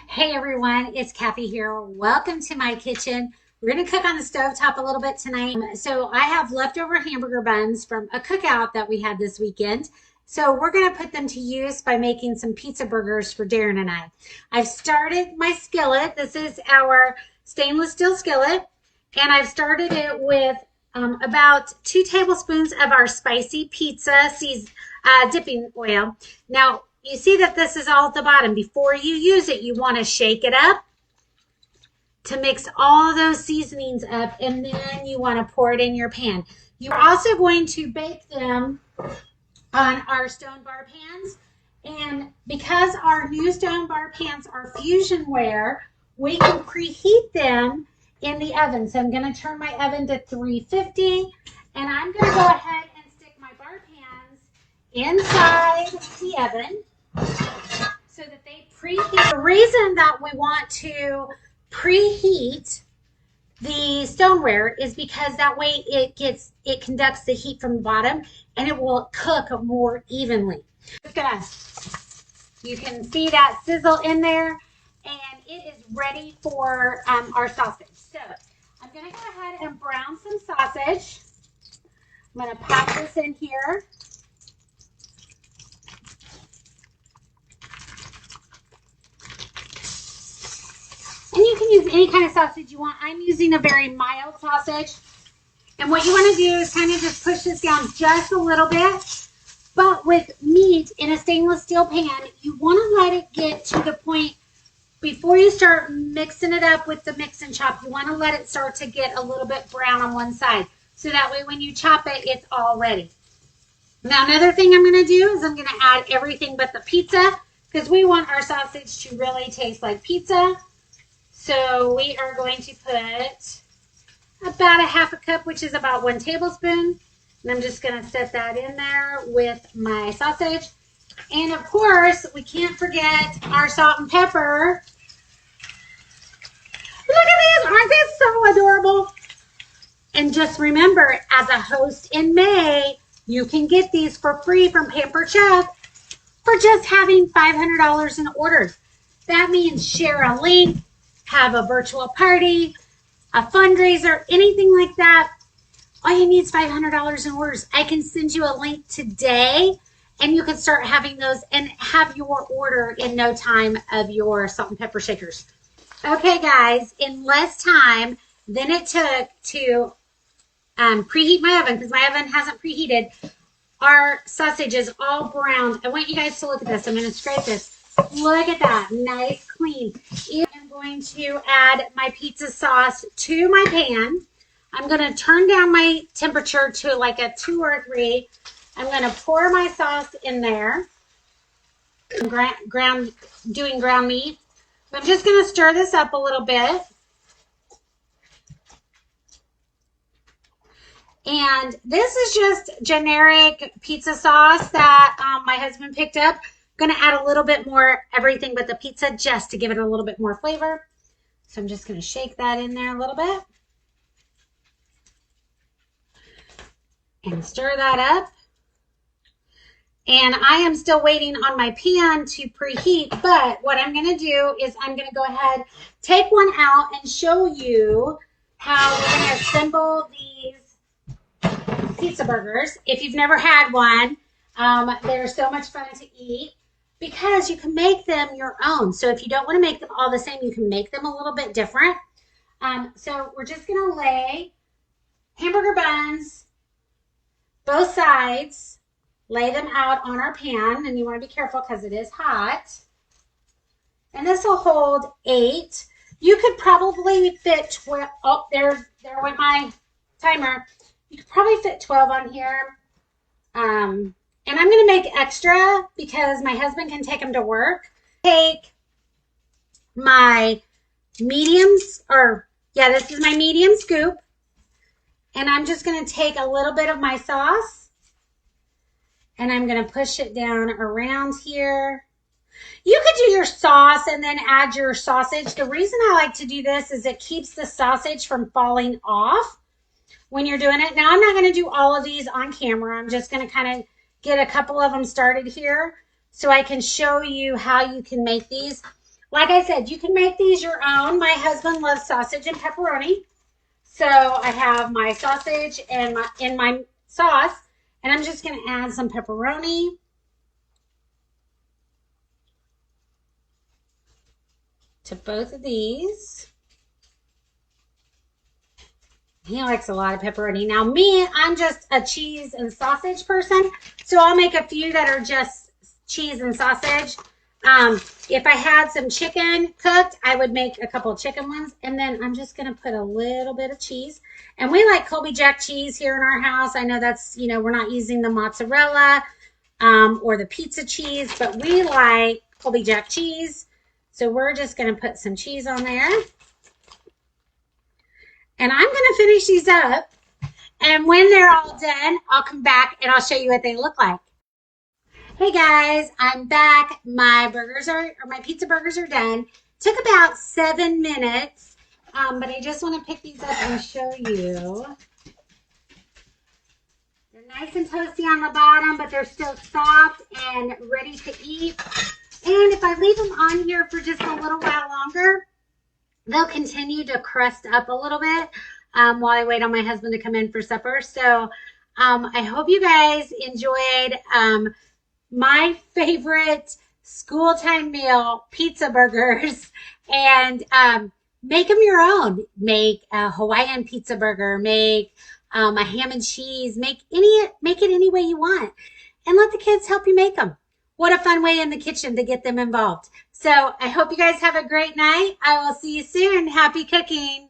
Hey everyone, it's Kathie here. Welcome to my kitchen. We're going to cook on the stovetop a little bit tonight. So I have leftover hamburger buns from a cookout that we had this weekend. So we're going to put them to use by making some pizza burgers for Darren and I. I've started my skillet. This is our stainless steel skillet. And I've started it with about 2 tablespoons of our spicy pizza dipping oil. Now, you see that this is all at the bottom. Before you use it, you want to shake it up to mix all those seasonings up, and then you want to pour it in your pan. You're also going to bake them on our stone bar pans. And because our new stone bar pans are fusion ware, we can preheat them in the oven. So I'm going to turn my oven to 350, and I'm going to go ahead and stick my bar pans inside the oven so that they preheat. The reason that we want to preheat the stoneware is because that way it conducts the heat from the bottom and it will cook more evenly. You can see that sizzle in there, and it is ready for our sausage. So I'm going to go ahead and brown some sausage. I'm going to pop this in here. And you can use any kind of sausage you want. I'm using a very mild sausage. And what you want to do is kind of just push this down just a little bit. But with meat in a stainless steel pan, you want to let it get to the point before you start mixing it up with the mix and chop. You want to let it start to get a little bit brown on one side. So that way when you chop it, it's all ready. Now another thing I'm going to do is I'm going to add everything but the pizza, because we want our sausage to really taste like pizza. So we are going to put about a half a cup, which is about 1 tablespoon. And I'm just going to set that in there with my sausage. And of course, we can't forget our salt and pepper. Look at these. Aren't these so adorable? And just remember, as a host in May, you can get these for free from Pampered Chef for just having $500 in orders. That means share a link, have a virtual party, a fundraiser, anything like that. All you need is $500 in orders. I can send you a link today, and you can start having those and have your order in no time of your salt and pepper shakers. Okay, guys, in less time than it took to preheat my oven, because my oven hasn't preheated, our sausage is all browned. I want you guys to look at this. I'm going to scrape this. Look at that. Nice, clean. I'm going to add my pizza sauce to my pan. I'm going to turn down my temperature to like a 2 or 3. I'm going to pour my sauce in there. Doing ground meat. I'm just going to stir this up a little bit. And this is just generic pizza sauce that my husband picked up. I'm going to add a little bit more everything but the pizza just to give it a little bit more flavor. So I'm just going to shake that in there a little bit. And stir that up. And I am still waiting on my pan to preheat, but what I'm going to do is I'm going to go ahead, take one out and show you how we're going to assemble these pizza burgers. If you've never had one, they're so much fun to eat because you can make them your own. So if you don't want to make them all the same, you can make them a little bit different. So we're just going to lay hamburger buns, both sides, lay them out on our pan, and you want to be careful because it is hot. And this will hold 8. You could probably fit 12. Oh, there went my timer. You could probably fit 12 on here. And I'm going to make extra because my husband can take them to work. Take my mediums, this is my medium scoop. And I'm just going to take a little bit of my sauce. And I'm going to push it down around here. You could do your sauce and then add your sausage. The reason I like to do this is it keeps the sausage from falling off when you're doing it. Now, I'm not going to do all of these on camera. I'm just going to kind of get a couple of them started here so I can show you how you can make these. Like I said, you can make these your own. My husband loves sausage and pepperoni. So I have my sausage and my sauce, and I'm just going to add some pepperoni. To both of these. He likes a lot of pepperoni. Now me, I'm just a cheese and sausage person, so I'll make a few that are just cheese and sausage. If I had some chicken cooked, I would make a couple of chicken ones, and then I'm just going to put a little bit of cheese. And we like Colby Jack cheese here in our house. I know that's, you know, we're not using the mozzarella or the pizza cheese, but we like Colby Jack cheese. So we're just going to put some cheese on there. And I'm going to finish these up. And when they're all done, I'll come back and I'll show you what they look like. Hey guys, I'm back. My pizza burgers are done. Took about 7 minutes, but I just want to pick these up and show you. They're nice and toasty on the bottom, but they're still soft and ready to eat. And if I leave them on here for just a little while longer, they'll continue to crust up a little bit while I wait on my husband to come in for supper. So I hope you guys enjoyed my favorite school time meal, pizza burgers, and make them your own. Make a Hawaiian pizza burger, make a ham and cheese, make it any way you want, and let the kids help you make them. What a fun way in the kitchen to get them involved. So I hope you guys have a great night. I will see you soon. Happy cooking.